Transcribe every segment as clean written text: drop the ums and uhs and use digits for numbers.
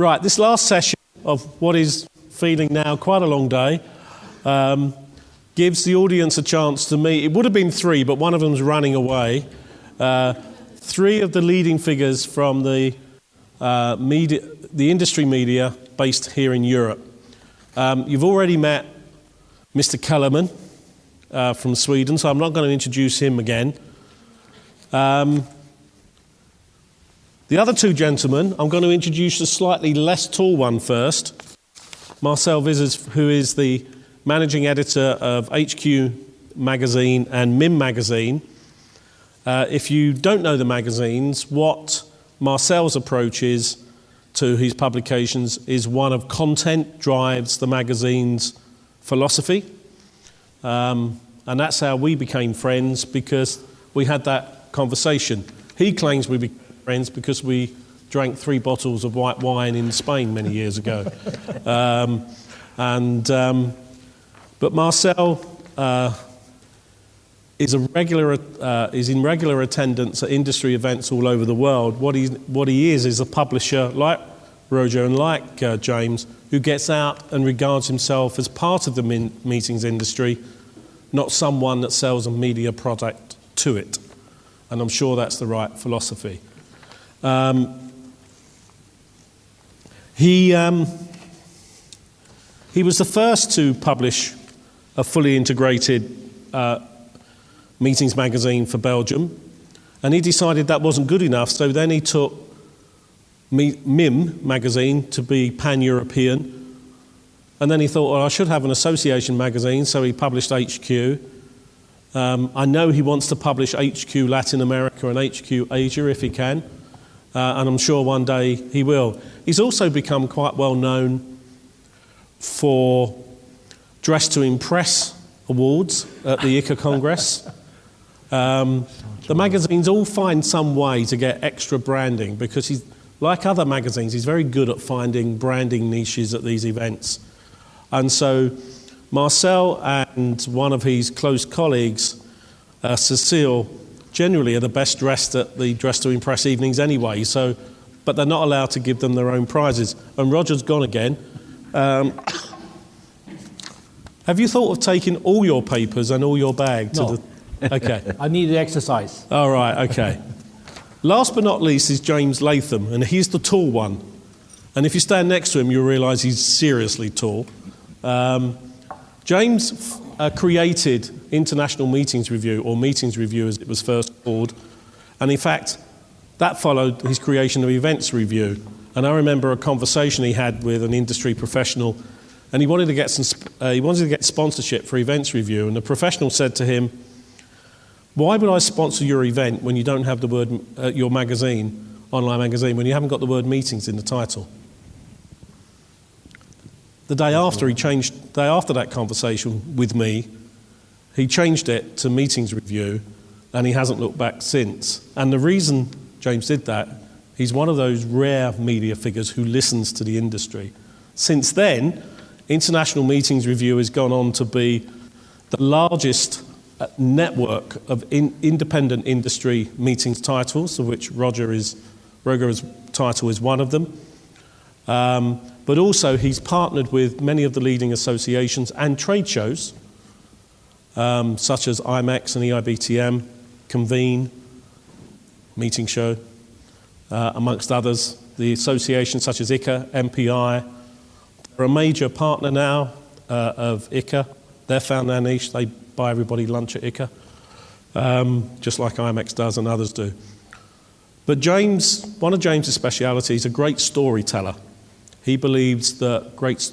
Right, this last session of what is feeling now quite a long day gives the audience a chance to meet. It would have been three, but one of them's running away. Three of the leading figures from the industry media based here in Europe. You've already met Mr. Kellerman from Sweden, so I'm not going to introduce him again. The other two gentlemen, I'm going to introduce a slightly less tall one first. Marcel Vizers, who is the managing editor of HQ magazine and MIM magazine. If you don't know the magazines, what Marcel's approach is to his publications is one of content drives the magazine's philosophy. And that's how we became friends, because we had that conversation. He claims we became friends because we drank 3 bottles of white wine in Spain many years ago. But Marcel is in regular attendance at industry events all over the world. What he is a publisher like Roger and like James, who gets out and regards himself as part of the meetings industry, not someone that sells a media product to it. And I'm sure that's the right philosophy. He was the first to publish a fully integrated meetings magazine for Belgium, and he decided that wasn't good enough, so then he took MIM magazine to be pan-European, and then he thought, well, I should have an association magazine, so he published HQ. I know he wants to publish HQ Latin America and HQ Asia if he can, and I'm sure one day he will. He's also become quite well known for Dress to Impress awards at the ICA Congress. The magazines all find some way to get extra branding, because he's, like other magazines, he's very good at finding branding niches at these events. And so Marcel and one of his close colleagues, Cecile, generally are the best dressed at the Dress to Impress evenings anyway, but they're not allowed to give them their own prizes. And Roger's gone again. Have you thought of taking all your papers and all your bag to the... Okay. I need the exercise. All right, okay. Last but not least is James Latham, and he's the tall one. And if you stand next to him, you'll realise he's seriously tall. James created International Meetings Review, or Meetings Review as it was first called, and in fact, that followed his creation of Events Review. And I remember a conversation he had with an industry professional, and he wanted to get sponsorship for Events Review, and the professional said to him, "Why would I sponsor your event when you don't have the word your magazine, online magazine, when you haven't got the word meetings in the title?" The day after that conversation with me, he changed it to Meetings Review, and he hasn't looked back since. And the reason James did that, he's one of those rare media figures who listens to the industry. Since then, International Meetings Review has gone on to be the largest network of independent industry meetings titles, of which Roger's title is one of them. But also he's partnered with many of the leading associations and trade shows, such as IMEX and EIBTM, CONVENE, meeting show, amongst others. The associations such as ICA, MPI, they're a major partner now of ICA. They've found their niche. They buy everybody lunch at ICA, just like IMEX does and others do. But one of James's specialities is a great storyteller. He believes that great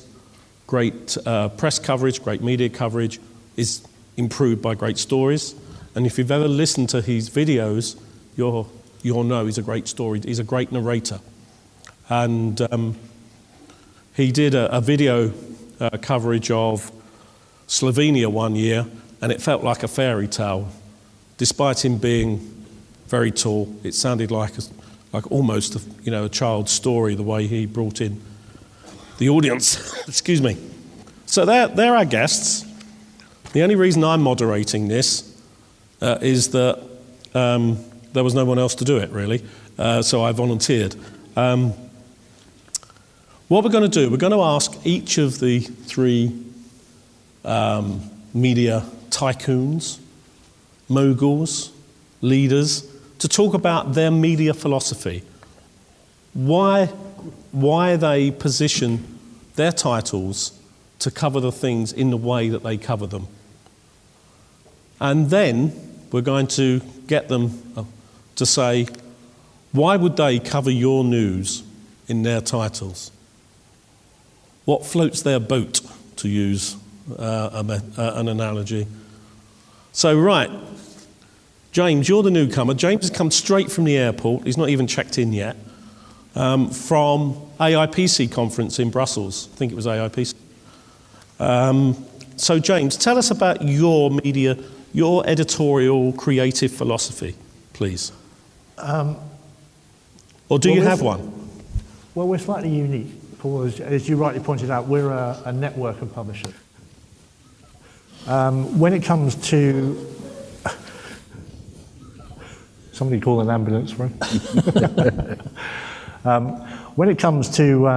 press coverage, great media coverage is improved by great stories. And if you've ever listened to his videos, you'll know he's a great story. He's a great narrator. And he did a video coverage of Slovenia one year, and it felt like a fairy tale. Despite him being very tall, it sounded like almost a child's story, the way he brought in the audience. Excuse me. So they're our guests. The only reason I'm moderating this is that there was no one else to do it, really. So I volunteered. What we're going to do, we're going to ask each of the three media tycoons, moguls, leaders, to talk about their media philosophy. Why they position their titles to cover the things in the way that they cover them. And then we're going to get them to say, why would they cover your news in their titles? What floats their boat, to use an analogy? So, right, James, you're the newcomer. James has come straight from the airport. He's not even checked in yet. From AIPC conference in Brussels. I think it was AIPC. So, James, tell us about your media, your editorial creative philosophy, please. Or do you have one? Well, we're slightly unique. As you rightly pointed out, we're a network of publishers. When it comes to... Somebody call an ambulance for him. When it comes to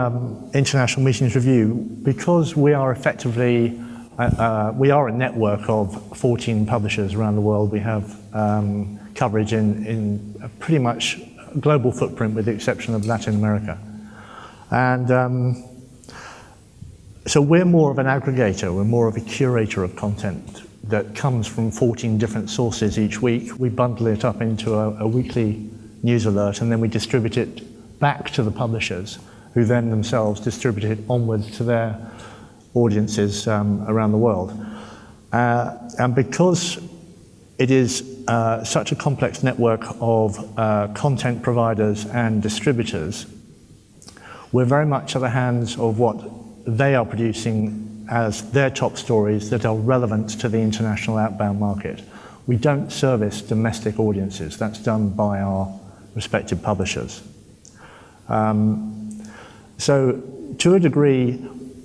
International Meetings Review, because we are effectively, we are a network of 14 publishers around the world. We have coverage in a pretty much global footprint with the exception of Latin America. And so we're more of an aggregator, we're more of a curator of content that comes from 14 different sources each week. We bundle it up into a weekly news alert, and then we distribute it back to the publishers, who then themselves distribute it onwards to their audiences around the world. And because it is such a complex network of content providers and distributors, we're very much at the hands of what they are producing as their top stories that are relevant to the international outbound market. We don't service domestic audiences. That's done by our respective publishers. So to a degree,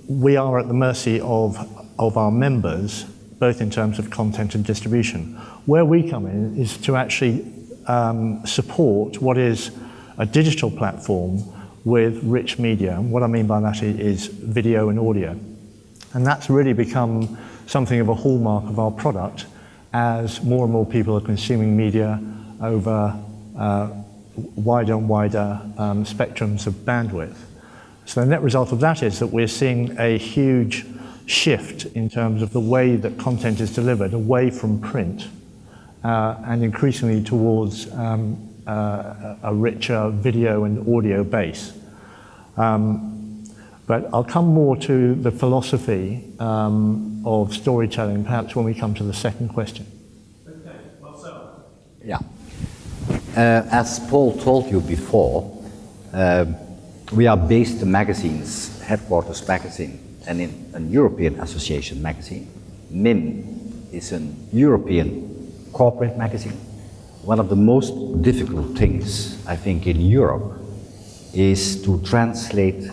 we are at the mercy of our members, both in terms of content and distribution. Where we come in is to actually support what is a digital platform with rich media. And what I mean by that is video and audio. And that's really become something of a hallmark of our product as more and more people are consuming media over wider and wider spectrums of bandwidth. So the net result of that is that we're seeing a huge shift in terms of the way that content is delivered away from print and increasingly towards a richer video and audio base. But I'll come more to the philosophy of storytelling perhaps when we come to the second question. Okay, Marcel. Yeah. As Paul told you before, we are based in magazines, Headquarters Magazine, and in a European Association magazine. MIM is an European corporate magazine. One of the most difficult things, I think, in Europe is to translate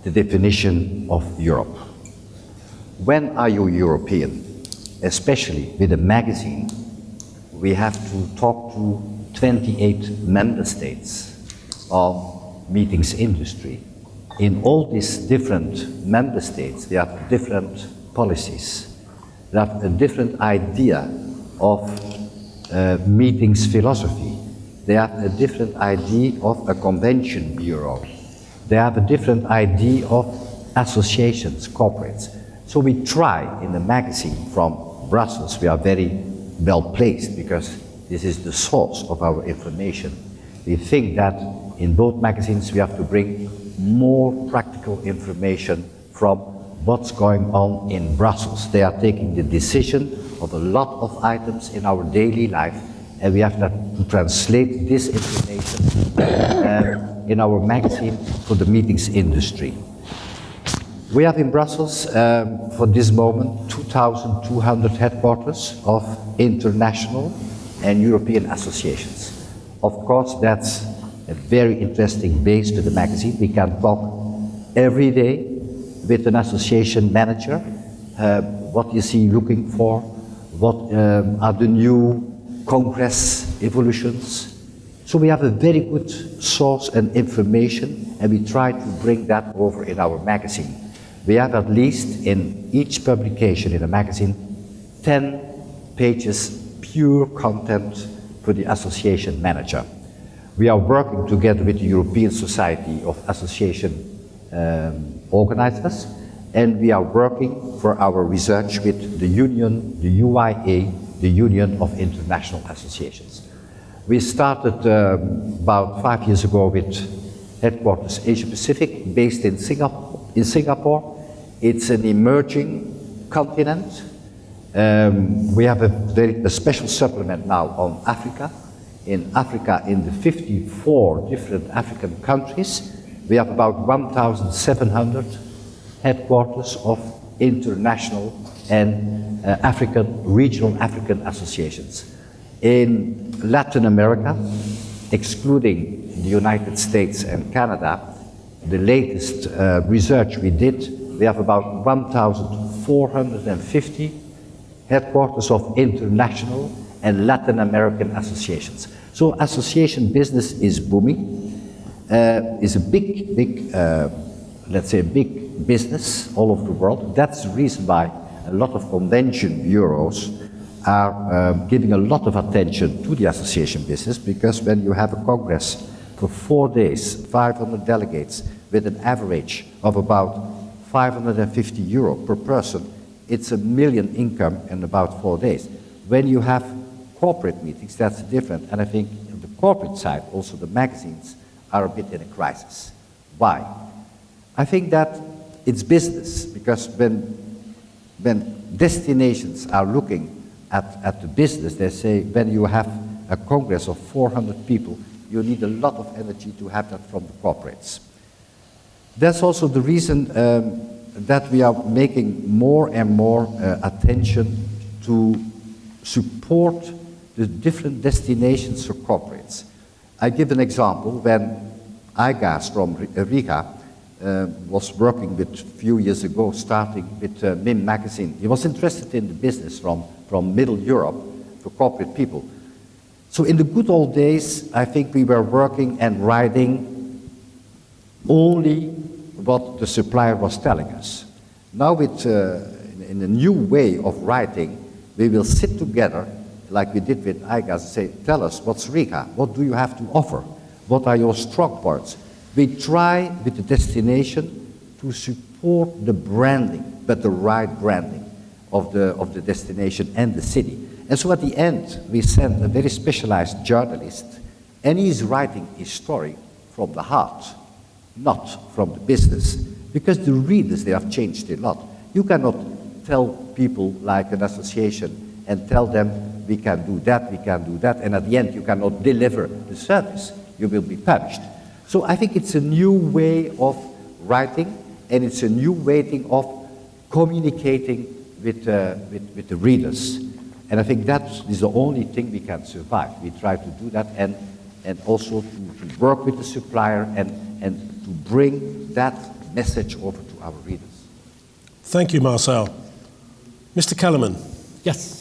the definition of Europe. When are you European? Especially with a magazine, we have to talk to 28 member states of meetings industry. In all these different member states, they have different policies. They have a different idea of meetings philosophy. They have a different idea of a convention bureau. They have a different idea of associations, corporates. So we try in the magazine from Brussels, we are very well placed because this is the source of our information. We think that in both magazines we have to bring more practical information from what's going on in Brussels. They are taking the decision of a lot of items in our daily life, and we have to translate this information in our magazine for the meetings industry. We have in Brussels, for this moment, 2,200 headquarters of international and European associations. Of course, that's a very interesting base to the magazine. We can talk every day with an association manager, what is he looking for, what are the new Congress evolutions. So we have a very good source and information and we try to bring that over in our magazine. We have at least in each publication in a magazine 10 pages pure content for the association manager. We are working together with the European Society of Association Organizers, and we are working for our research with the union, the UIA, the Union of International Associations. We started about 5 years ago with headquarters Asia Pacific, based in Singapore. It's an emerging continent. We have a special supplement now on Africa. In Africa, in the 54 different African countries, we have about 1,700 headquarters of international and regional African associations. In Latin America, excluding the United States and Canada, the latest research we did, we have about 1,450 headquarters of international and Latin American associations. So association business is booming. Is a big, let's say, big business all over the world. That's the reason why a lot of convention bureaus are giving a lot of attention to the association business, because when you have a congress for 4 days, 500 delegates, with an average of about 550 euro per person, it's $1 million income in about 4 days. When you have corporate meetings, that's different. And I think on the corporate side, also the magazines are a bit in a crisis. Why? I think that it's business, because when destinations are looking at the business, they say when you have a congress of 400 people, you need a lot of energy to have that from the corporates. That's also the reason that we are making more and more attention to support the different destinations for corporates. I give an example. When IGAS from Riga was working with a few years ago, starting with MIM magazine, he was interested in the business from Middle Europe for corporate people. So in the good old days, I think we were working and writing only what the supplier was telling us. Now with, in a new way of writing, we will sit together, like we did with IGAS, and say, tell us, what's Riga? What do you have to offer? What are your strong points? We try with the destination to support the branding, but the right branding of the destination and the city. And so at the end, we send a very specialized journalist, and he's writing his story from the heart, not from the business, because the readers, they have changed a lot. You cannot tell people like an association and tell them we can do that, and at the end you cannot deliver the service. You will be punished. So I think it's a new way of writing, and it's a new way of communicating with the readers. And I think that is the only thing we can survive. We try to do that, and also to work with the supplier and to bring that message over to our readers. Thank you, Marcel. Mr. Kellerman. Yes.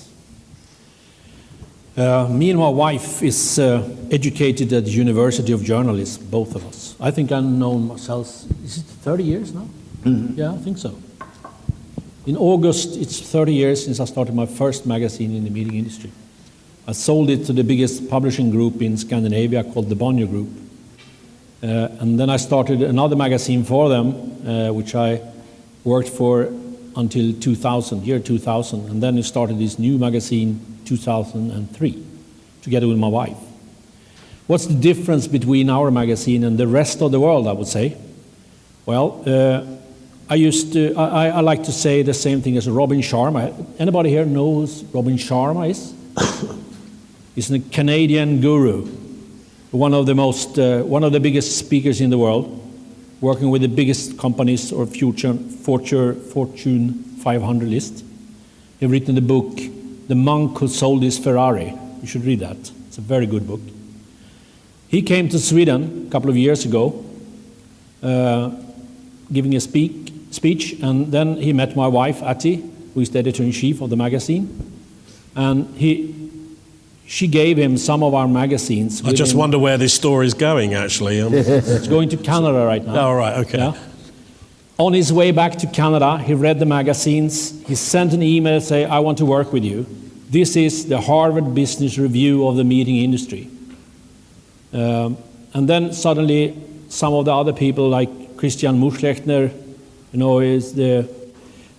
Me and my wife is educated at the University of Journalism, both of us. I think I've known Marcel, is it 30 years now? Mm-hmm. Yeah, I think so. In August, it's 30 years since I started my first magazine in the media industry. I sold it to the biggest publishing group in Scandinavia called the Bonnier Group. And then I started another magazine for them, which I worked for until 2000, year 2000. And then I started this new magazine 2003, together with my wife. What's the difference between our magazine and the rest of the world, I would say? Well, I like to say the same thing as Robin Sharma. Anybody here knows who Robin Sharma is? He's a Canadian guru, one of the biggest speakers in the world, working with the biggest companies or Fortune 500 list. He's written the book, The Monk Who Sold His Ferrari. You should read that. It's a very good book. He came to Sweden a couple of years ago, giving a speech, and then he met my wife, Ati, who is the editor-in-chief of the magazine, and she gave him some of our magazines. I just wonder where this story is going, actually. It's going to Canada right now. Oh, right, okay. Yeah. On his way back to Canada, he read the magazines. He sent an email saying, I want to work with you. This is the Harvard Business Review of the meeting industry. And then suddenly, some of the other people, like Christian Muschlechtner, is the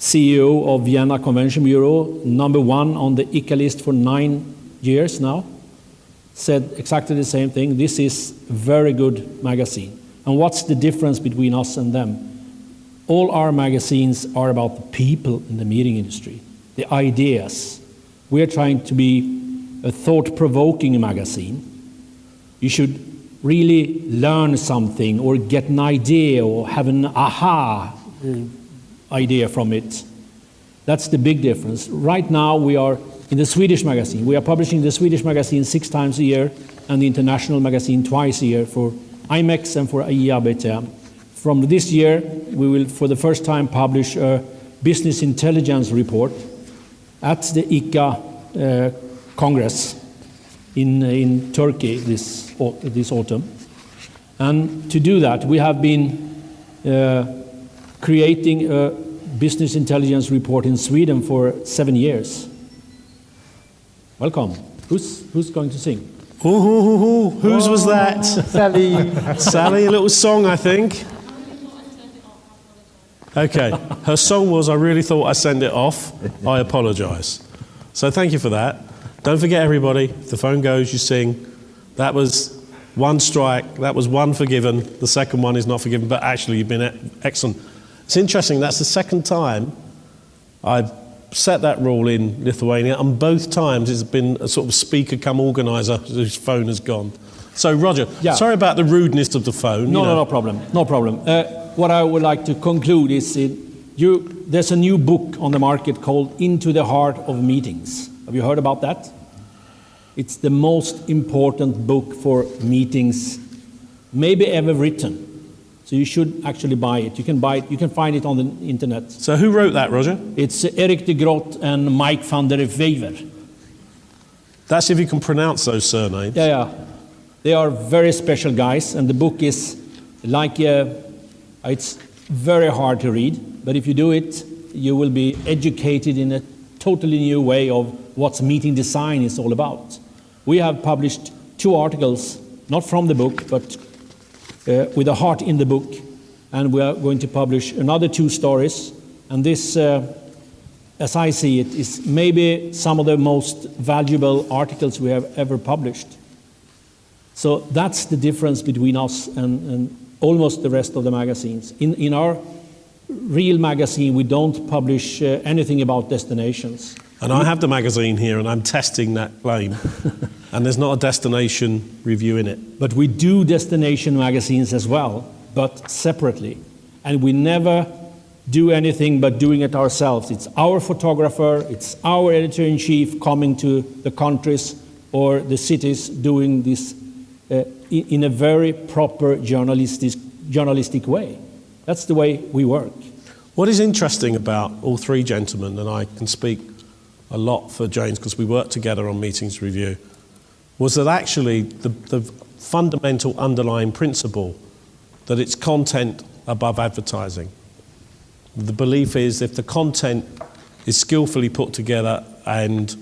CEO of Vienna Convention Bureau, #1 on the ICA list for 9 years now, said exactly the same thing. This is a very good magazine. And what's the difference between us and them? All our magazines are about the people in the meeting industry, the ideas. We are trying to be a thought-provoking magazine. You should really learn something or get an idea or have an aha idea from it. That's the big difference. Right now we are in the Swedish magazine. We are publishing the Swedish magazine 6 times a year and the international magazine twice a year for IMEX and for IABTM. From this year, we will for the first time publish a business intelligence report at the ICA Congress in Turkey this autumn. And to do that, we have been creating a business intelligence report in Sweden for 7 years. Welcome. Who's going to sing? Whose was that? Sally. Sally, a little song, I think. Okay, her song was, I really thought I sent it off. I apologise. So thank you for that. Don't forget, everybody, if the phone goes, you sing. That was 1 strike. That was 1 forgiven. The second one is not forgiven, but actually you've been excellent. It's interesting, that's the second time I've set that rule in Lithuania, and both times it's been a sort of speaker come organiser whose phone has gone. So, Roger, sorry about the rudeness of the phone. No problem. No problem. What I would like to conclude is there's a new book on the market called Into the Heart of Meetings. Have you heard about that? It's the most important book for meetings maybe ever written. So you should actually buy it. You can buy it. You can find it on the internet. So who wrote that, Roger? It's Erik de Groot and Mike van der Wever. That's if you can pronounce those surnames. Yeah. They are very special guys, and the book is like it's very hard to read. But if you do it, you will be educated in a totally new way of what meeting design is all about. We have published 2 articles, not from the book, but with a heart in the book, and we are going to publish another 2 stories. And this, as I see it, is maybe some of the most valuable articles we have ever published. So that's the difference between us and almost the rest of the magazines. In our real magazine, we don't publish anything about destinations. And I have the magazine here, and I'm testing that claim. And there's not a destination review in it. But we do destination magazines as well, but separately. And we never do anything but doing it ourselves. It's our photographer, it's our editor-in-chief coming to the countries or the cities doing this in a very proper journalistic way. That's the way we work. What is interesting about all 3 gentlemen, and I can speak a lot for James because we worked together on Meetings Review, was that actually the fundamental underlying principle that it's content above advertising. The belief is if the content is skillfully put together and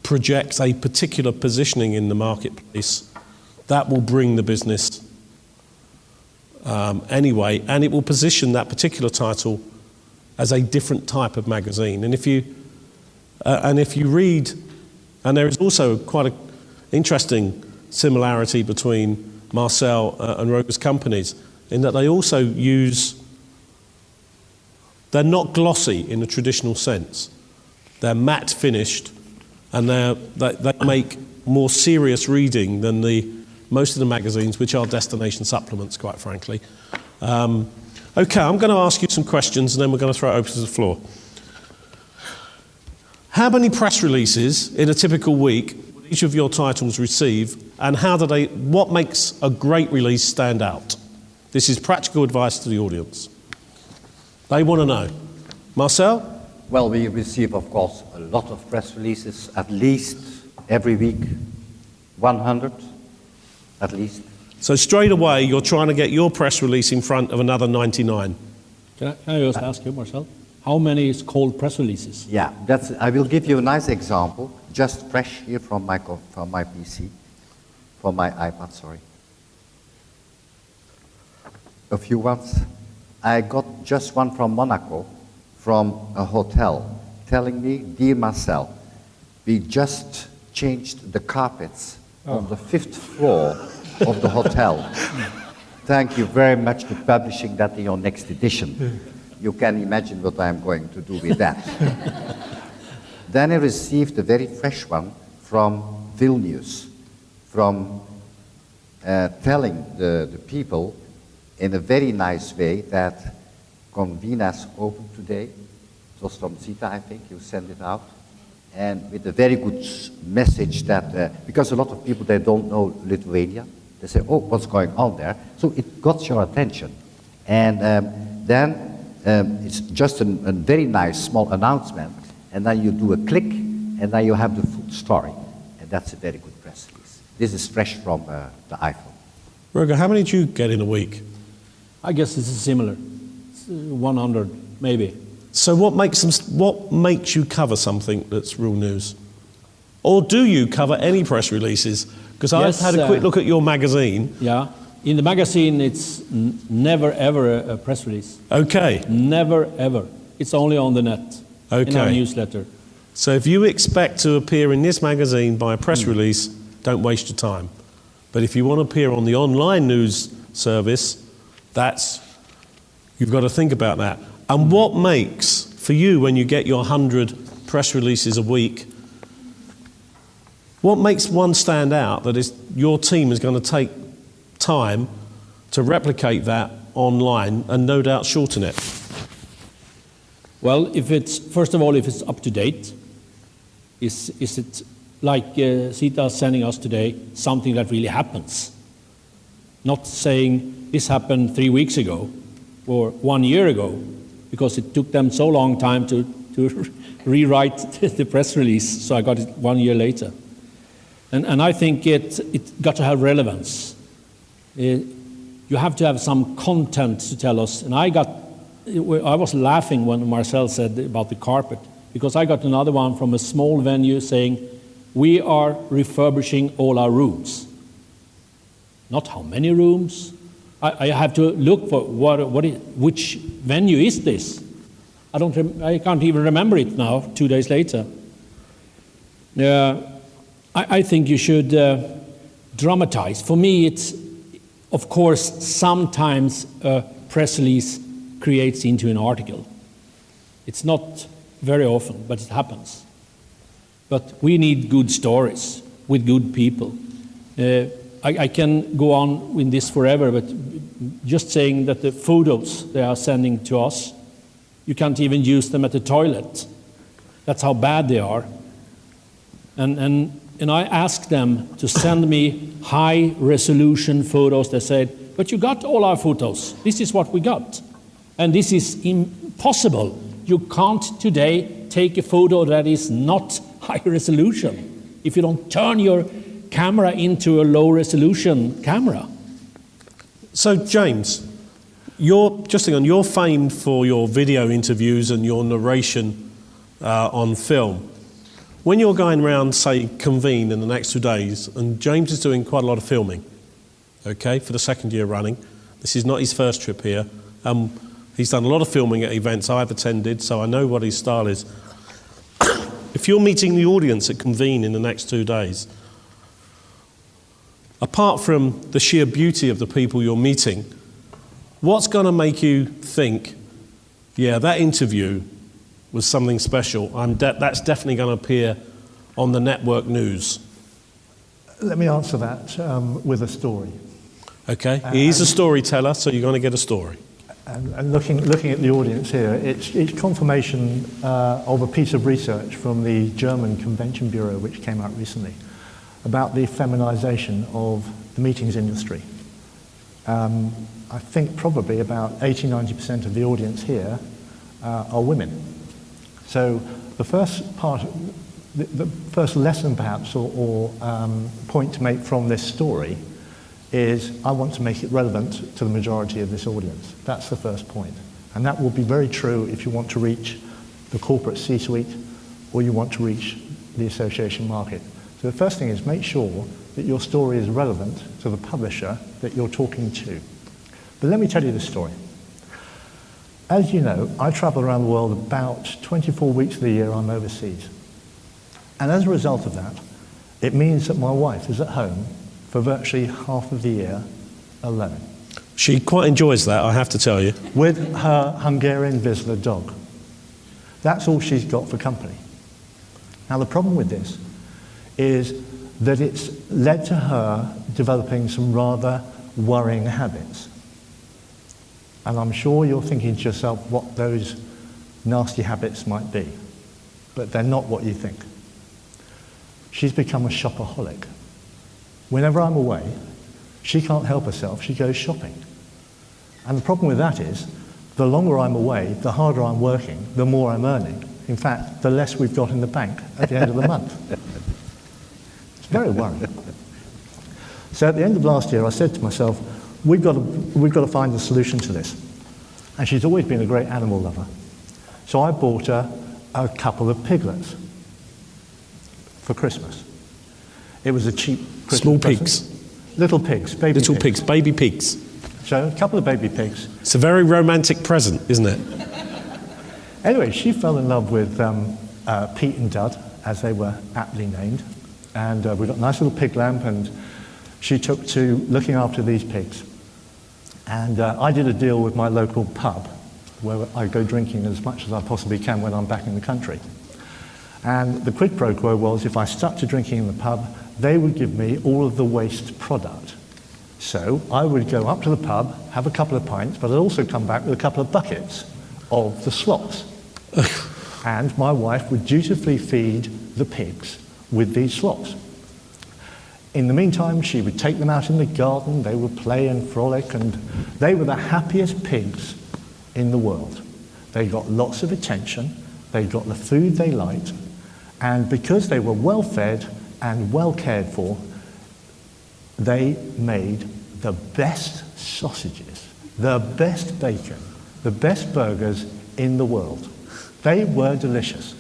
projects a particular positioning in the marketplace, that will bring the business anyway, and it will position that particular title as a different type of magazine. And if you read, and there is also quite an interesting similarity between Marcel and Roger's companies in that they also they're not glossy in the traditional sense. They're matte finished, and they make more serious reading than most of the magazines, which are destination supplements, quite frankly. Okay, I'm going to ask you some questions, and then we're going to throw it open to the floor. How many press releases in a typical week would each of your titles receive, and what makes a great release stand out? This is practical advice to the audience. They want to know. Marcel? Well, we receive, of course, a lot of press releases, at least every week, 100 at least. So straight away, you're trying to get your press release in front of another 99. Can I just ask you, Marcel? How many is called press releases? Yeah, I will give you a nice example, just fresh here from my PC, from my iPad, sorry. A few ones. I got just one from Monaco, from a hotel, telling me, dear Marcel, we just changed the carpets on the 5th floor of the hotel. Thank you very much for publishing that in your next edition. You can imagine what I'm going to do with that. Then I received a very fresh one from Vilnius, from telling the people in a very nice way that CONVENE has opened today. It was from Zita, I think, you sent it out. And with a very good message that, because a lot of people, they don't know Lithuania. They say, oh, what's going on there? So it got your attention. And then it's just a very nice small announcement. And then you do a click, and then you have the full story. And that's a very good press release. This is fresh from the iPhone. Roger, how many do you get in a week? I guess this is similar. It's 100, maybe. So what makes you cover something that's real news? Or do you cover any press releases? Because Yes, I've had a quick look at your magazine. Yeah. In the magazine, it's never, ever a press release. Okay. Never, ever. It's only on the net, in our Okay. newsletter. So if you expect to appear in this magazine by a press release, don't waste your time. But if you want to appear on the online news service, you've got to think about that. And what makes, for you, when you get your 100 press releases a week, what makes one stand out that is your team is going to take time to replicate that online and no doubt shorten it? Well, first of all, if it's up to date, is it like Sita sending us today, something that really happens? Not saying this happened 3 weeks ago or 1 year ago, because it took them so long time to rewrite the press release, so I got it 1 year later. And I think it got to have relevance. You have to have some content to tell us. And I was laughing when Marcel said about the carpet, because I got another one from a small venue saying, we are refurbishing all our rooms. Not how many rooms. I have to look for which venue is this. I can't even remember it now, 2 days later. I think you should dramatize. For me, it's, of course, sometimes a press release creates into an article. It's not very often, but it happens. But we need good stories with good people. I can go on with this forever, but just saying that the photos they are sending to us, you can't even use them at the toilet. That's how bad they are. And I asked them to send me high-resolution photos. They said, but you got all our photos. This is what we got. And this is impossible. You can't today take a photo that is not high-resolution if you don't turn your camera into a low-resolution camera. So, James, you're famed for your video interviews and your narration on film. When you're going around, say, CONVENE in the next 2 days, and James is doing quite a lot of filming, okay, for the second year running. This is not his first trip here. He's done a lot of filming at events I've attended, so I know what his style is. If you're meeting the audience at CONVENE in the next 2 days, apart from the sheer beauty of the people you're meeting, what's going to make you think, yeah, that interview was something special? That's definitely going to appear on the network news. Let me answer that with a story. Okay, he's a storyteller, so you're going to get a story. And looking at the audience here, it's confirmation of a piece of research from the German Convention Bureau, which came out recently, about the feminization of the meetings industry. I think probably about 80–90% of the audience here are women. So the first part, the first lesson perhaps, or point to make from this story is I want to make it relevant to the majority of this audience. That's the first point. And that will be very true if you want to reach the corporate C-suite or you want to reach the association market. So the first thing is make sure that your story is relevant to the publisher that you're talking to. But let me tell you the story. As you know, I travel around the world about 24 weeks of the year I'm overseas. And as a result of that, it means that my wife is at home for virtually half of the year alone. She quite enjoys that, I have to tell you. With her Hungarian Vizsla dog. That's all she's got for company. Now the problem with this is that it's led to her developing some rather worrying habits. And I'm sure you're thinking to yourself what those nasty habits might be. But they're not what you think. She's become a shopaholic. Whenever I'm away, she can't help herself, she goes shopping. And the problem with that is, the longer I'm away, the harder I'm working, the more I'm earning. In fact, the less we've got in the bank at the end of the month. It's very worrying. So at the end of last year, I said to myself, we've got to find a solution to this. And she's always been a great animal lover. So I bought her a couple of piglets for Christmas. It was a cheap Christmas Small present. pigs. Little pigs, baby Little pigs, baby pigs. So a couple of baby pigs. It's a very romantic present, isn't it? Anyway, she fell in love with Pete and Dud, as they were aptly named. And we got a nice little pig lamp, and she took to looking after these pigs. And I did a deal with my local pub, where I go drinking as much as I possibly can when I'm back in the country. And the quid pro quo was, if I stuck to drinking in the pub, they would give me all of the waste product. So I would go up to the pub, have a couple of pints, but I'd also come back with a couple of buckets of the slops. And my wife would dutifully feed the pigs with these slops. In the meantime, she would take them out in the garden, they would play and frolic, and they were the happiest pigs in the world. They got lots of attention, they got the food they liked, and because they were well fed and well cared for, they made the best sausages, the best bacon, the best burgers in the world. They were delicious.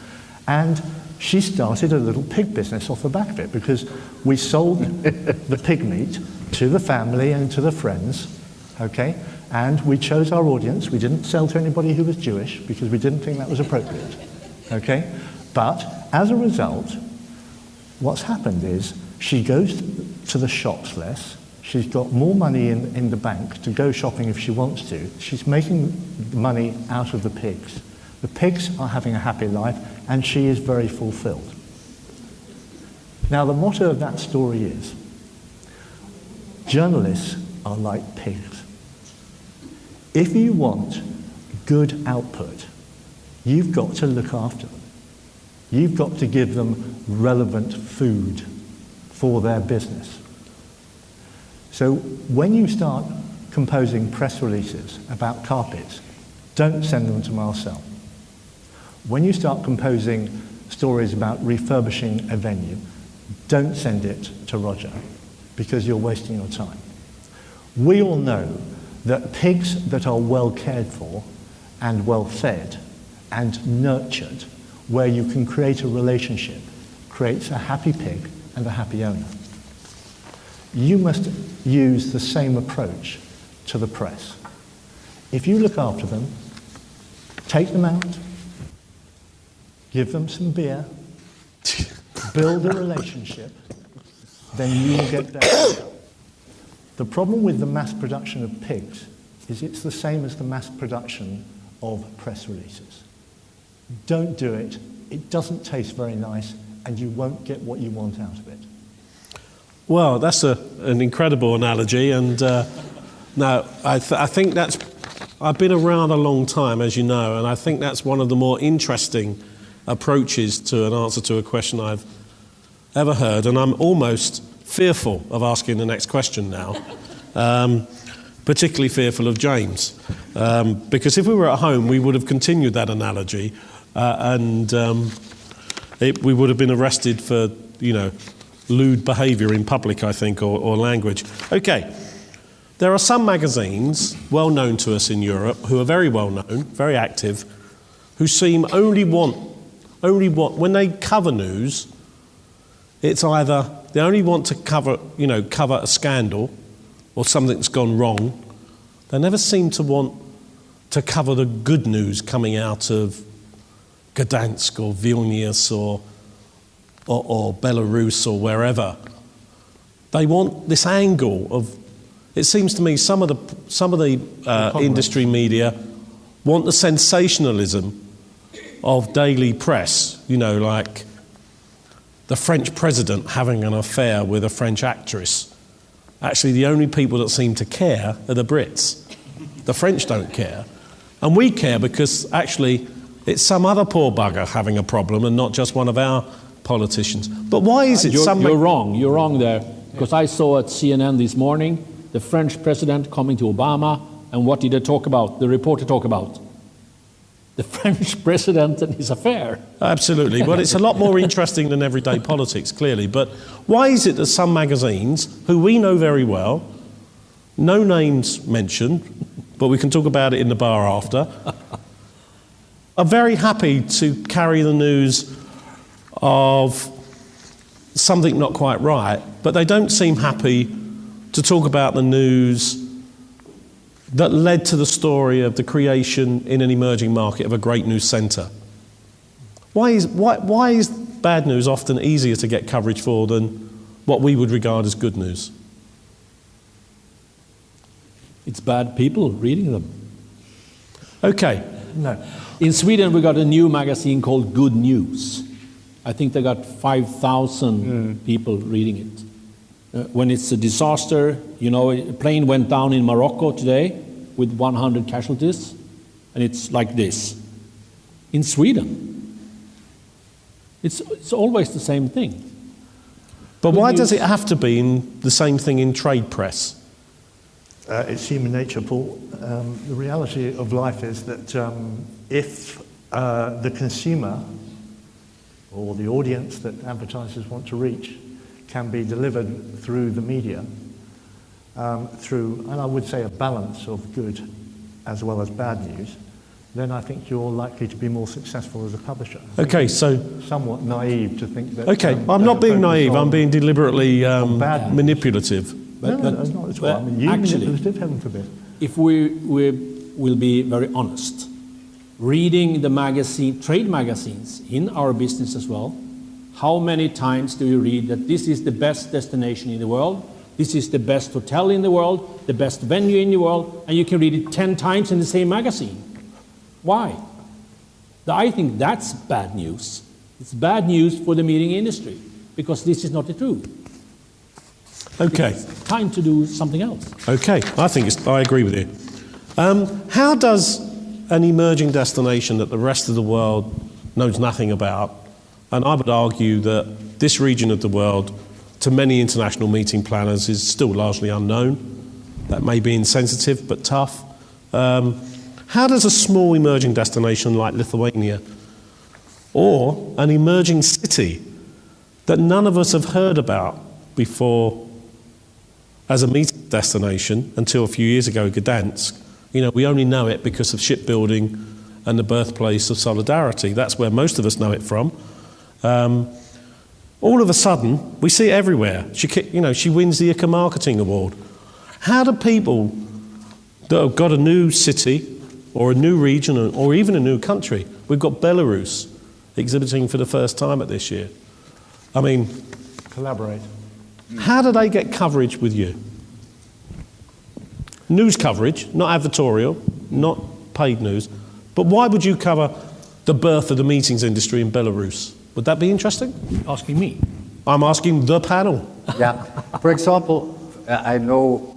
And she started a little pig business off the back of it, because we sold the pig meat to the family and to the friends, okay? And we chose our audience. We didn't sell to anybody who was Jewish, because we didn't think that was appropriate, okay? But as a result, what's happened is she goes to the shops less. She's got more money in the bank to go shopping if she wants to. She's making money out of the pigs. The pigs are having a happy life, and she is very fulfilled. Now, the motto of that story is, journalists are like pigs. If you want good output, you've got to look after them. You've got to give them relevant food for their business. So when you start composing press releases about carpets, don't send them to Marcel. When you start composing stories about refurbishing a venue, don't send it to Roger, because you're wasting your time. We all know that pigs that are well cared for and well fed and nurtured, where you can create a relationship, creates a happy pig and a happy owner. You must use the same approach to the press. If you look after them, take them out, give them some beer, build a relationship, then you will get better. The problem with the mass production of pigs is it's the same as the mass production of press releases. Don't do it. It doesn't taste very nice, and you won't get what you want out of it. Well, that's an incredible analogy, and no, I think that's... I've been around a long time, as you know, and I think that's one of the more interesting approaches to an answer to a question I've ever heard, and I'm almost fearful of asking the next question now, particularly fearful of James, because if we were at home, we would have continued that analogy, and we would have been arrested for, lewd behaviour in public, I think, or language. Okay, there are some magazines well known to us in Europe who are very well known, very active, who seem only want when they cover news, it's either they only want to cover a scandal or something that's gone wrong. They never seem to want to cover the good news coming out of Gdansk or Vilnius or Belarus or wherever. They want this angle of. It seems to me some of the industry media want the sensationalism of daily press. Like the French president having an affair with a French actress. Actually, the only people that seem to care are the Brits. The French don't care. And we care because actually it's some other poor bugger having a problem and not just one of our politicians. But why is it You're wrong. You're wrong there. Because I saw at CNN this morning the French president coming to Obama, and what did the reporter talk about? The French president and his affair. Absolutely. Well, it's a lot more interesting than everyday politics, clearly. But why is it that some magazines, who we know very well, no names mentioned, but we can talk about it in the bar after, are very happy to carry the news of something not quite right, but they don't seem happy to talk about the news that led to the story of the creation in an emerging market of a great news centre. Why is bad news often easier to get coverage for than what we would regard as good news? It's bad people reading them. Okay. No. In Sweden, we got a new magazine called Good News. I think they got 5,000 people reading it. When it's a disaster, a plane went down in Morocco today with 100 casualties, and it's like this. In Sweden, it's always the same thing. But why does it have to be the same thing in trade press? It's human nature, Paul. The reality of life is that if the consumer or the audience that advertisers want to reach can be delivered through the media, and I would say a balance of good as well as bad news, then I think you're likely to be more successful as a publisher. Okay, so somewhat naive to think that. Okay, I'm not being naive. I'm being deliberately manipulative. No, not at all. I mean, manipulative, heaven forbid. If we will be very honest, reading the trade magazines in our business as well, how many times do you read that this is the best destination in the world, this is the best hotel in the world, the best venue in the world, and you can read it 10 times in the same magazine? Why? I think that's bad news. It's bad news for the media industry, because this is not the truth. Okay. It's time to do something else. Okay, I agree with you. How does an emerging destination that the rest of the world knows nothing about, and I would argue that this region of the world, to many international meeting planners, is still largely unknown. That may be insensitive, but tough. How does a small emerging destination like Lithuania, or an emerging city that none of us have heard about before as a meeting destination until a few years ago, Gdansk, we only know it because of shipbuilding and the birthplace of solidarity. That's where most of us know it from. All of a sudden, we see it everywhere. She wins the ICA Marketing Award. How do people that have got a new city or a new region or even a new country, we've got Belarus exhibiting for the first time at this year. I mean, collaborate. How do they get coverage with you? News coverage, not advertorial, not paid news. But why would you cover the birth of the meetings industry in Belarus? Would that be interesting? Asking me. I'm asking the panel. Yeah. For example, I know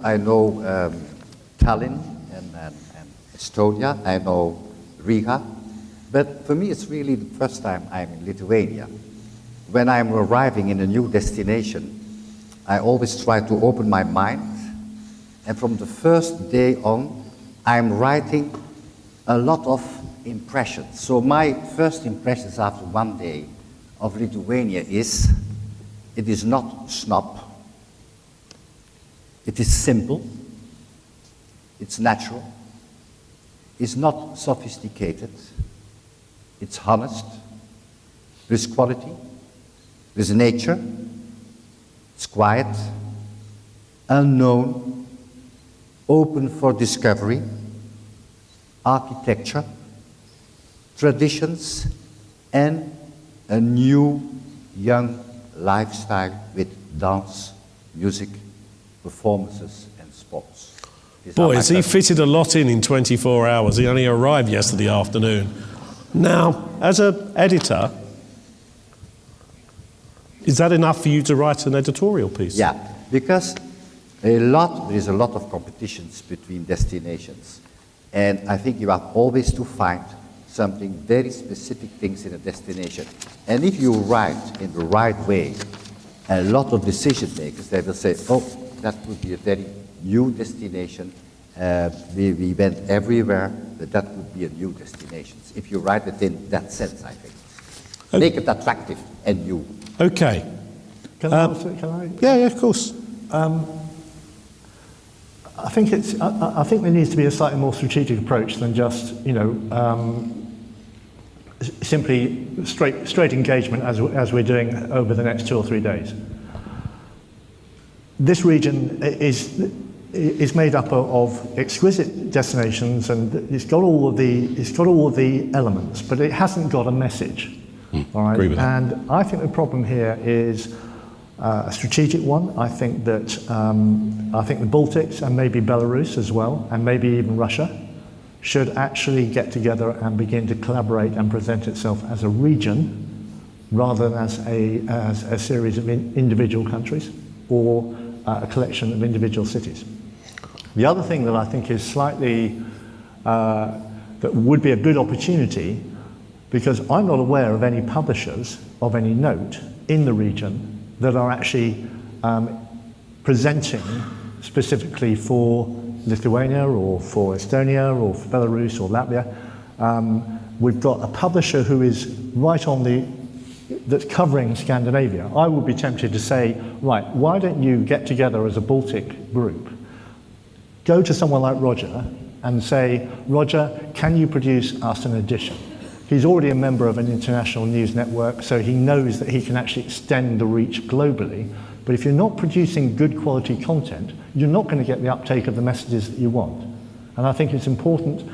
Tallinn and Estonia. I know Riga. But for me, it's really the first time I'm in Lithuania. When I'm arriving in a new destination, I always try to open my mind. And from the first day on, I'm writing a lot of impressions. So my first impressions after one day of Lithuania is, it is not snob, it is simple, it's natural, it's not sophisticated, it's honest, with quality, with nature, it's quiet, unknown, open for discovery, architecture, traditions, and a new young lifestyle with dance, music, performances, and sports. Boy, has he fitted a lot in 24 hours. He only arrived yesterday afternoon. Now, as an editor, is that enough for you to write an editorial piece? Yeah, because there is a lot of competitions between destinations. And I think you have always to find something very specific things in a destination. And if you write in the right way, a lot of decision makers, they will say, oh, that would be a very new destination. We went everywhere, but that would be a new destination. If you write it in that sense, I think. Okay. Make it attractive and new. Okay. Can I answer? Can I? Yeah, of course. I think there needs to be a slightly more strategic approach than just, simply straight engagement as we're doing over the next 2 or 3 days. This region is made up of exquisite destinations, and it's got all of the elements, but it hasn't got a message. All right? Agree with that. And I think the problem here is a strategic one. I think that the Baltics and maybe Belarus as well, and maybe even Russia, should actually get together and begin to collaborate and present itself as a region rather than as a series of individual countries or a collection of individual cities. The other thing that I think is slightly, that would be a good opportunity, because I'm not aware of any publishers of any note in the region that are actually presenting specifically for Lithuania or for Estonia or for Belarus or Latvia. We've got a publisher who is right on that's covering Scandinavia. I would be tempted to say, right, why don't you get together as a Baltic group, go to someone like Roger and say, Roger, can you produce us an edition? He's already a member of an international news network, so he knows that he can actually extend the reach globally. But if you're not producing good quality content, you're not going to get the uptake of the messages that you want. And I think it's important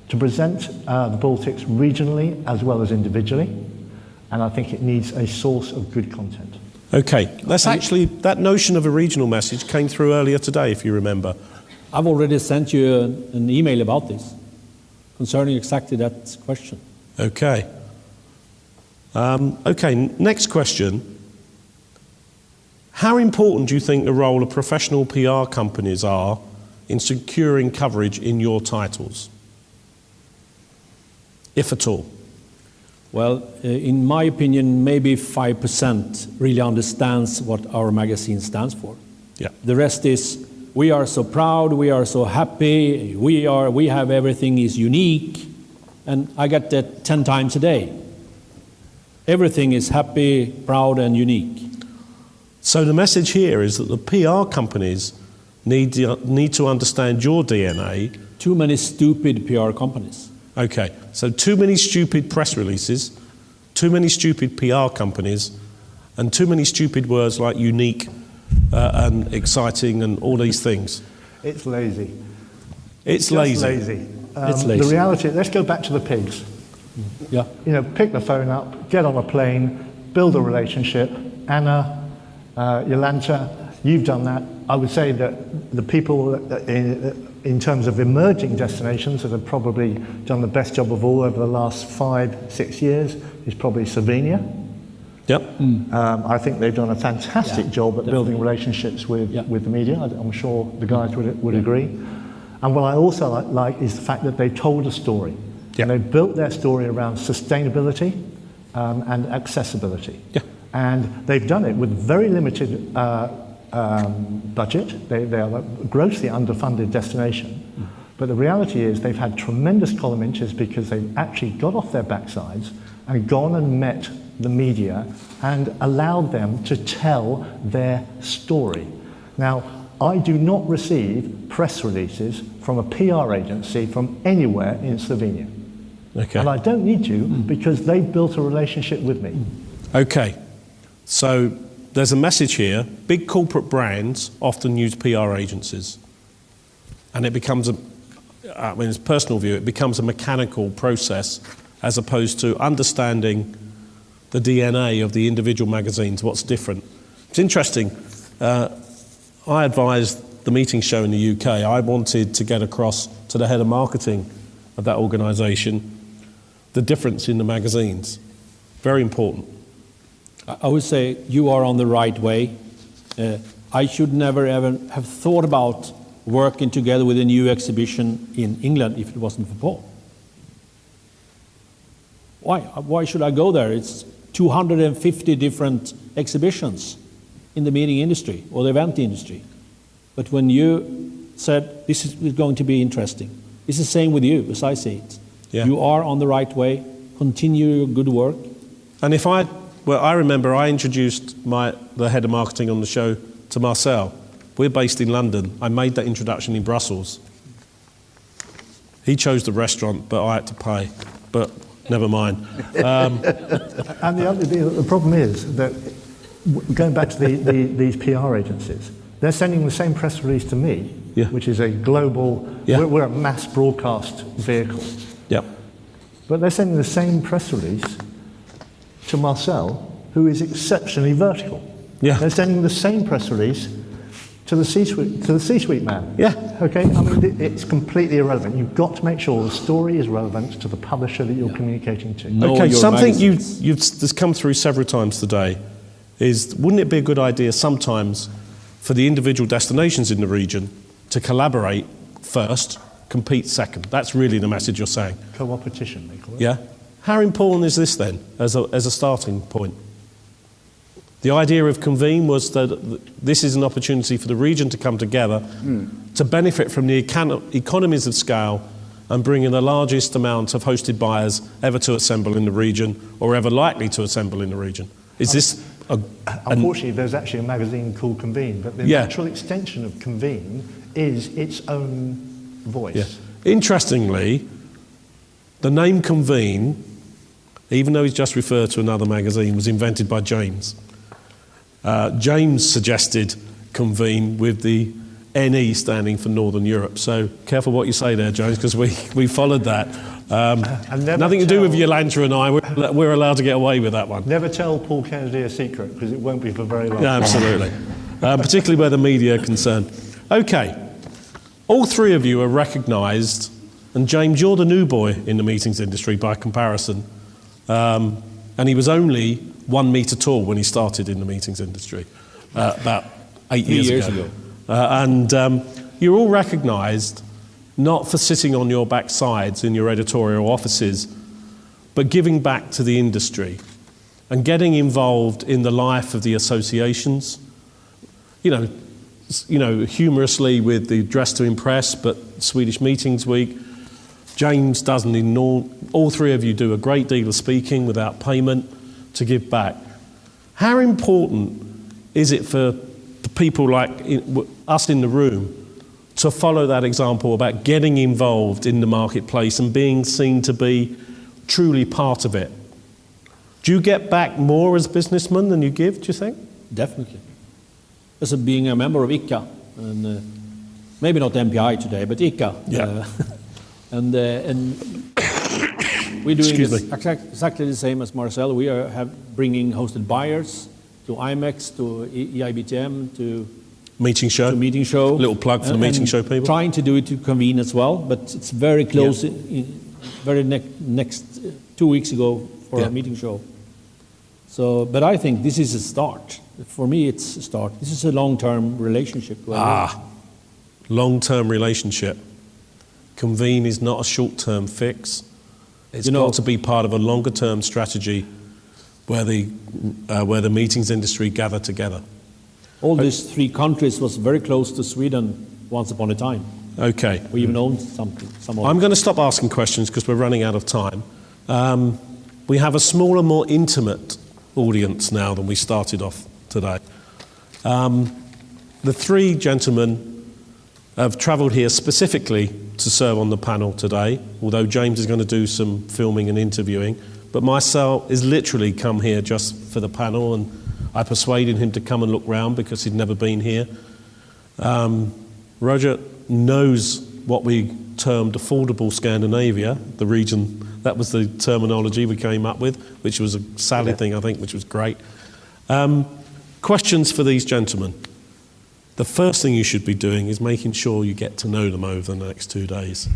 to present the Baltics regionally as well as individually. And I think it needs a source of good content. Okay, that notion of a regional message came through earlier today, if you remember. I've already sent you an email about this, concerning exactly that question. Okay. Okay, next question. How important do you think the role of professional PR companies are in securing coverage in your titles, if at all? Well, in my opinion, maybe 5% really understands what our magazine stands for. Yeah. The rest is, we are so proud, we are so happy, we have everything is unique, and I get that 10 times a day. Everything is happy, proud, and unique. So the message here is that the PR companies need to understand your DNA. Too many stupid PR companies. Okay, so too many stupid press releases, too many stupid PR companies, and too many stupid words like unique and exciting and all these things. It's lazy. It's lazy. It's lazy. The reality, let's go back to the pigs. Yeah. Pick the phone up, get on a plane, build a relationship. Anna, Jolanta, you've done that. I would say that the people in terms of emerging destinations that have probably done the best job of all over the last 5-6 years is probably Slovenia. Yep. I think they've done a fantastic job at building relationships with the media. I'm sure the guys would agree. And what I also like is the fact that they told a story. Yeah. And they built their story around sustainability and accessibility. Yeah. And they've done it with very limited budget. They are a grossly underfunded destination. But the reality is they've had tremendous column inches because they've actually got off their backsides and gone and met the media and allowed them to tell their story. Now, I do not receive press releases from a PR agency from anywhere in Slovenia. Okay. And I don't need to because they've built a relationship with me. Okay. So there's a message here. Big corporate brands often use PR agencies. And it becomes it's personal view, it becomes a mechanical process as opposed to understanding the DNA of the individual magazines, what's different. It's interesting. I advised the meeting show in the UK. I wanted to get across to the head of marketing of that organisation the difference in the magazines. Very important. I would say you are on the right way. I should never ever have thought about working together with a new exhibition in England if it wasn't for Paul. Why? Why should I go there? It's 250 different exhibitions in the meeting industry or the event industry. But when you said this is going to be interesting, it's the same with you as I see it. Yeah. You are on the right way. Continue your good work. And I remember I introduced the head of marketing on the show to Marcel. We're based in London. I made that introduction in Brussels. He chose the restaurant, but I had to pay. But never mind. And the problem is that, going back to these PR agencies, they're sending the same press release to me, Yeah. which is a global, Yeah. we're a mass broadcast vehicle. Yeah. But they're sending the same press release to Marcel, who is exceptionally vertical. Yeah. They're sending the same press release to the C-suite man. Yeah. Okay. I mean, it's completely irrelevant. You've got to make sure the story is relevant to the publisher that you're communicating to. Know Okay, your something magazines. that's come through several times today is, wouldn't it be a good idea sometimes for the individual destinations in the region to collaborate first, compete second? That's really the message you're saying. Co-opetition, they call it. Yeah? How important is this then as a starting point? The idea of CONVENE was that this is an opportunity for the region to come together to benefit from the economies of scale and bring in the largest amount of hosted buyers ever to assemble in the region or ever likely to assemble in the region. Is this Unfortunately, there's actually a magazine called CONVENE, but the Yeah. natural extension of CONVENE is its own voice. Yeah. Interestingly, the name CONVENE, even though he's just referred to another magazine, was invented by James. James suggested CONVENE with the NE standing for Northern Europe. So careful what you say there, James, because we followed that. Nothing to do with Yolanta and I. We're allowed to get away with that one. Never tell Paul Kennedy a secret, because it won't be for very long. Yeah, absolutely. Particularly where the media are concerned. Okay. All three of you are recognised, and James, you're the new boy in the meetings industry by comparison. And he was only 1 metre tall when he started in the meetings industry, about 8 years ago. And you're all recognised not for sitting on your backsides in your editorial offices, but giving back to the industry and getting involved in the life of the associations. You know, humorously with the Dress to Impress, but Swedish Meetings Week. James doesn't ignore. All three of you do a great deal of speaking without payment to give back. How important is it for the people like us in the room to follow that example about getting involved in the marketplace and being seen to be truly part of it? Do you get back more as businessmen than you give, do you think? Definitely. As being a member of ICA, and maybe not MPI today, but ICA. Yeah. And we're doing Excuse this me. exactly the same as Marcel. We are bringing hosted buyers to IMEX, to EIBTM, to Meeting show. meeting show. Little plug for the meeting show people. Trying to do it to CONVENE as well, but it's very close. Next 2 weeks ago for a meeting show. So, but I think this is a start. For me, it's a start. This is a long-term relationship. Long-term relationship. CONVENE is not a short-term fix. It's got to be part of a longer-term strategy where the meetings industry gather together. All these 3 countries was very close to Sweden once upon a time. Okay. We even owned some of I'm going to stop asking questions because we're running out of time. We have a smaller, more intimate audience now than we started off today. The three gentlemen have travelled here specifically to serve on the panel today, although James is going to do some filming and interviewing. But Marcel has literally come here just for the panel, and I persuaded him to come and look round because he'd never been here. Roger knows what we termed affordable Scandinavia, the region, that was the terminology we came up with, which was a Sally thing, I think, which was great. Questions for these gentlemen. The first thing you should be doing is making sure you get to know them over the next 2 days.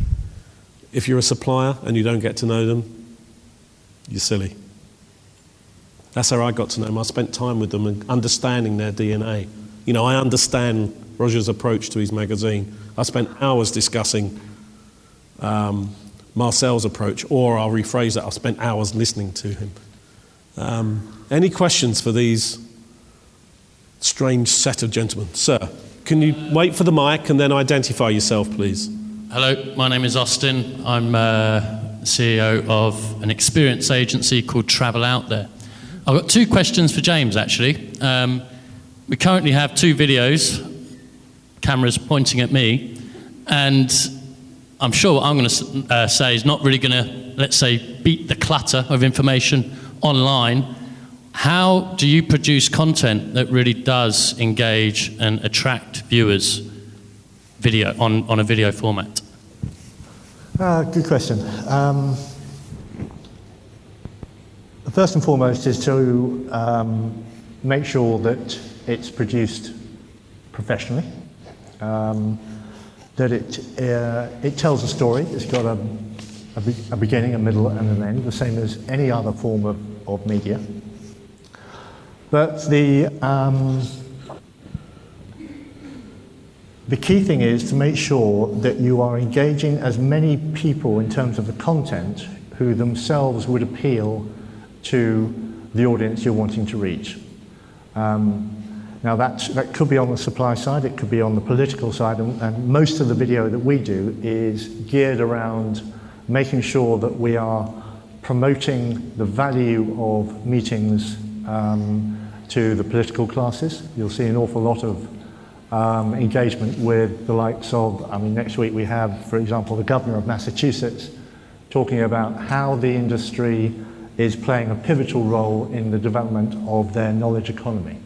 If you're a supplier and you don't get to know them, you're silly. That's how I got to know them. I spent time with them and understanding their DNA. You know, I understand Roger's approach to his magazine. I spent hours discussing Marcel's approach, or I'll rephrase that, I spent hours listening to him. Any questions for these strange set of gentlemen? Sir, can you wait for the mic and then identify yourself, please? Hello, my name is Austin. I'm CEO of an experience agency called Travel Out There. I've got 2 questions for James, actually. We currently have 2 videos, cameras pointing at me, and I'm sure what I'm going to say is not really going to, let's say, beat the clutter of information online. How do you produce content that really does engage and attract viewers video on a video format? Good question. First and foremost is to make sure that it's produced professionally, that it tells a story. It's got a beginning, a middle, and an end, the same as any other form of media. But the key thing is to make sure that you are engaging as many people in terms of the content who themselves would appeal to the audience you're wanting to reach. Now that could be on the supply side, it could be on the political side, and most of the video that we do is geared around making sure that we are promoting the value of meetings to the political classes. You'll see an awful lot of engagement with the likes of, next week we have, for example, the Governor of Massachusetts talking about how the industry is playing a pivotal role in the development of their knowledge economy.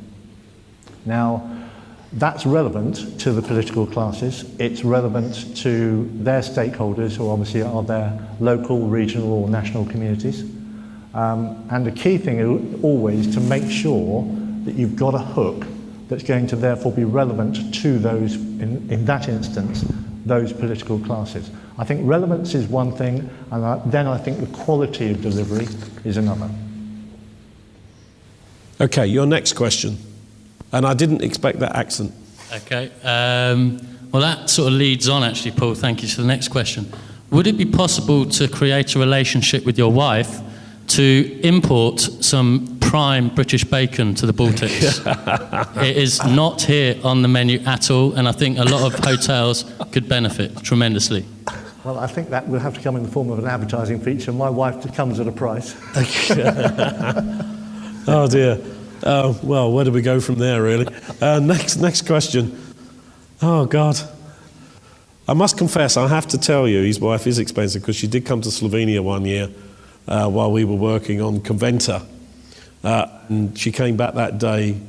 Now, that's relevant to the political classes. It's relevant to their stakeholders, who obviously are their local, regional, or national communities. And the key thing is always to make sure that you've got a hook that's going to therefore be relevant to those, in that instance, those political classes. I think relevance is one thing, and then I think the quality of delivery is another. Okay, your next question. And I didn't expect that accent. Okay. Well, that sort of leads on, actually, Paul. Thank you for the next question. Would it be possible to create a relationship with your wife to import some prime British bacon to the Baltics? It is not here on the menu at all, and I think a lot of hotels could benefit tremendously. Well, I think that will have to come in the form of an advertising feature. My wife comes at a price. Oh dear. Well, where do we go from there, really? Next question. Oh, God. I must confess, I have to tell you, his wife is expensive, because she did come to Slovenia one year while we were working on CONVENE. And she came back that day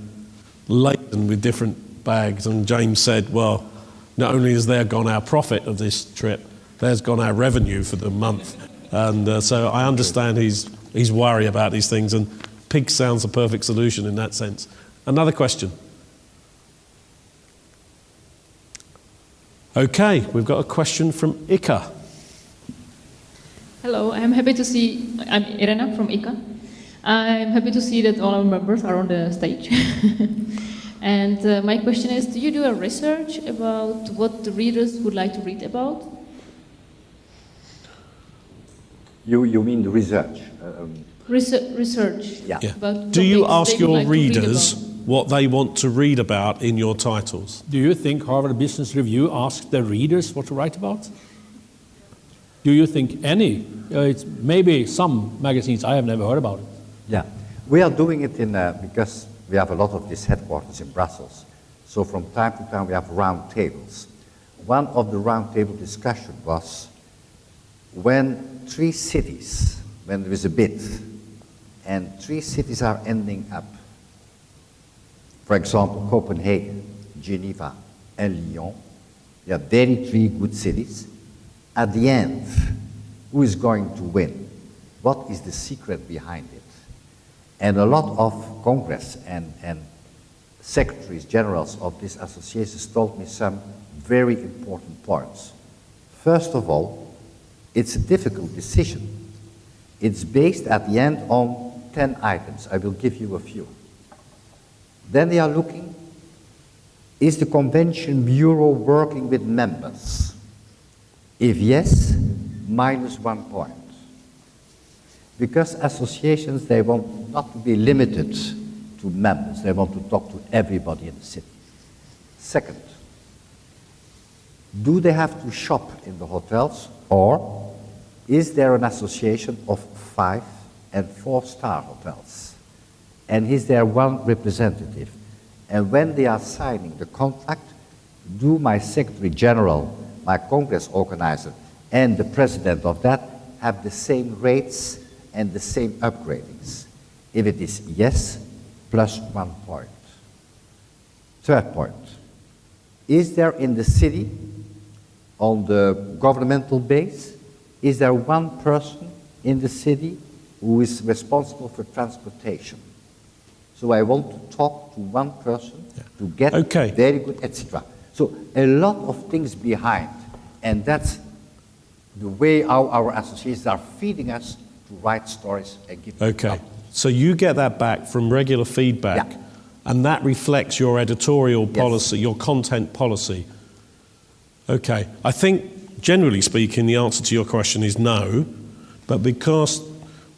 laden with different bags, and James said, well, not only has there gone our profit of this trip, there's gone our revenue for the month. And so I understand his worry about these things, and pig sounds a perfect solution in that sense. Another question. Okay, we've got a question from ICA. Hello, I'm happy to see, I'm Irena from ICA. I'm happy to see that all our members are on the stage. And my question is, do you do a research about what the readers would like to read about? You mean the research? Research. Yeah. About Do you topics ask they would your like to read readers about. what they want to read about in your titles? Do you think Harvard Business Review asks their readers what to write about? Do you think any? It's maybe some magazines, I have never heard about it. Yeah. We are doing it because we have a lot of these headquarters in Brussels. So from time to time we have round tables. One of the round table discussion was when three cities, when there is a bid, and three cities are ending up, for example, Copenhagen, Geneva, and Lyon, they are very three good cities. At the end, who is going to win? What is the secret behind it? And a lot of Congress and secretaries generals of these associations told me some very important points. First of all, it's a difficult decision. It's based at the end on 10 items. I will give you a few. Then they are looking, is the Convention Bureau working with members? If yes, -1 point. Because associations, they want not to be limited to members. They want to talk to everybody in the city. Second, do they have to shop in the hotels, or is there an association of 5- and 4-star hotels? And is there one representative? And when they are signing the contract, do my Secretary General, my Congress organizer, and the president of that have the same rates and the same upgradings? If it is yes, +1 point. Third point, is there in the city, on the governmental base, is there one person in the city who is responsible for transportation? So I want to talk to one person to get very good, etc. So a lot of things behind, and that's the way how our associations are feeding us to write stories and give Okay, so you get that back from regular feedback, and that reflects your editorial policy, your content policy. Okay, I think generally speaking the answer to your question is no, but because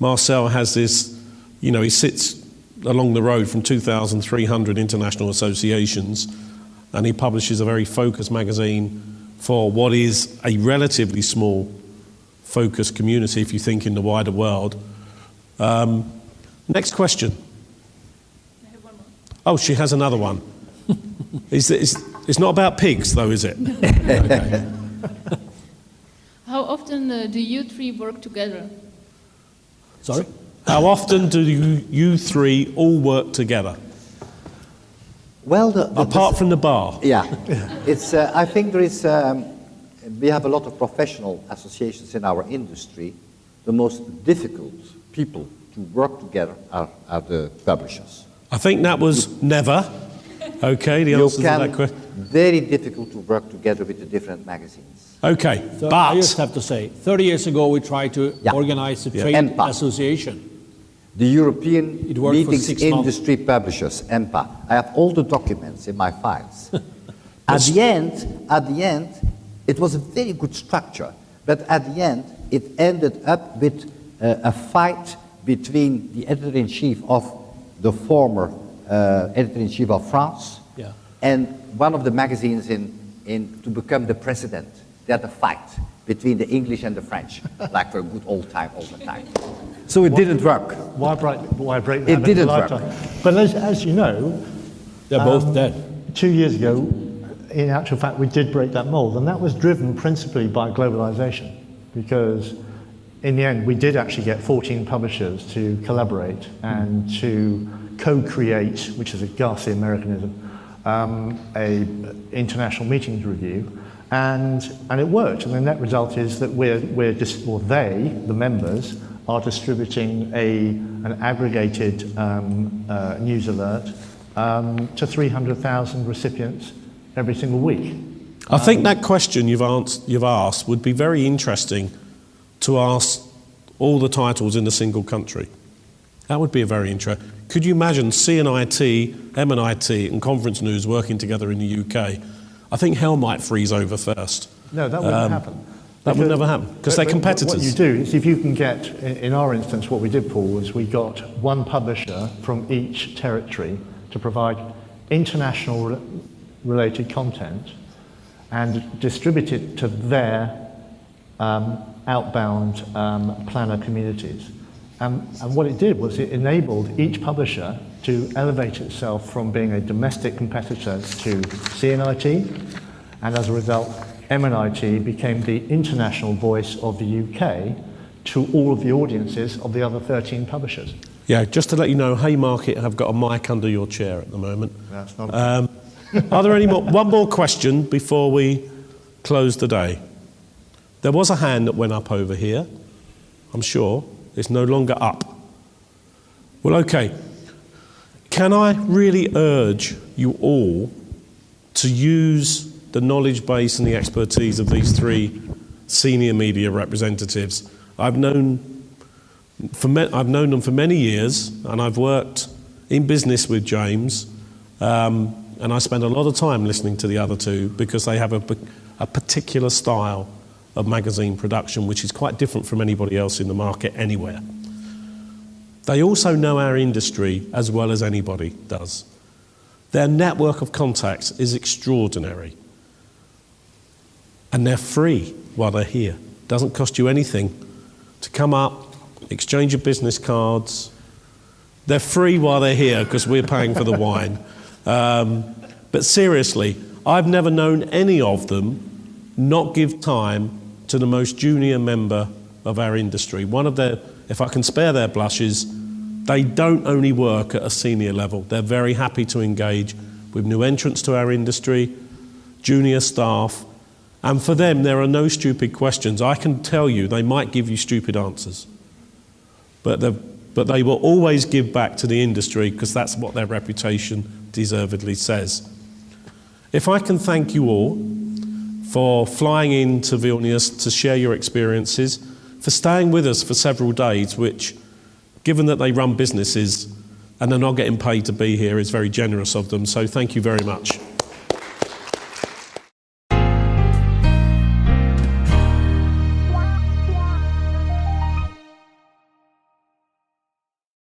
Marcel has this, you know, he sits along the road from 2,300 international associations, and he publishes a very focused magazine for what is a relatively small focused community if you think in the wider world. Next question. I have one more. Oh, she has another one. It's not about pigs though, is it? Okay. How often do you three work together? Sorry? How often do you three all work together? Well, apart from the bar. Yeah, it's. I think there is. We have a lot of professional associations in our industry. The most difficult people to work together are the publishers. I think that was never. Okay, the answer to that question. Very difficult to work together with the different magazines. Okay, So but I just have to say, 30 years ago we tried to organize a trade EMPA. association. The European It worked for Meetings 6 months. Industry Publishers, EMPA. I have all the documents in my files. At the end, it was a very good structure, but at the end, it ended up with a fight between the editor-in-chief of the former editor-in-chief of France and one of the magazines to become the president. They had a fight between the English and the French, like for a good old time, all the time. So it didn't work. Why break that? It didn't work. But as you know, They're both dead. 2 years ago, in actual fact, we did break that mold, and that was driven principally by globalization, because in the end, we did actually get 14 publishers to collaborate and to co-create, which is a ghastly Americanism, a international meetings review, and it worked. And the net result is that they, the members, are distributing an aggregated news alert to 300,000 recipients every single week. I think that question you've asked would be very interesting to ask all the titles in a single country. That would be a very interesting. Could you imagine CNIT, M&IT, and Conference News working together in the UK? I think hell might freeze over first. No, that wouldn't happen. That would never happen, because they're competitors. What you do is, if you can get, in our instance, what we did, Paul, was we got one publisher from each territory to provide international related content and distribute it to their outbound planner communities. And what it did was it enabled each publisher to elevate itself from being a domestic competitor to CNIT, and as a result, MNIT became the international voice of the UK to all of the audiences of the other 13 publishers. Yeah, just to let you know, Haymarket have got a mic under your chair at the moment. That's not Are there any more? One more question before we close the day. There was a hand that went up over here, I'm sure. It's no longer up. Well, okay. Can I really urge you all to use the knowledge base and the expertise of these three senior media representatives? I've known them for many years, and I've worked in business with James, and I spend a lot of time listening to the other two because they have a particular style of magazine production which is quite different from anybody else in the market anywhere. They also know our industry as well as anybody does. Their network of contacts is extraordinary. And they're free while they're here. Doesn't cost you anything to come up, exchange your business cards. They're free while they're here because we're paying for the wine. But seriously, I've never known any of them not give time to the most junior member of our industry. One of their, if I can spare their blushes, they don't only work at a senior level. They're very happy to engage with new entrants to our industry, junior staff, and for them there are no stupid questions. I can tell you they might give you stupid answers, but they will always give back to the industry because that's what their reputation deservedly says. If I can thank you all for flying into Vilnius to share your experiences, for staying with us for several days, which, given that they run businesses and they're not getting paid to be here, is very generous of them. So thank you very much.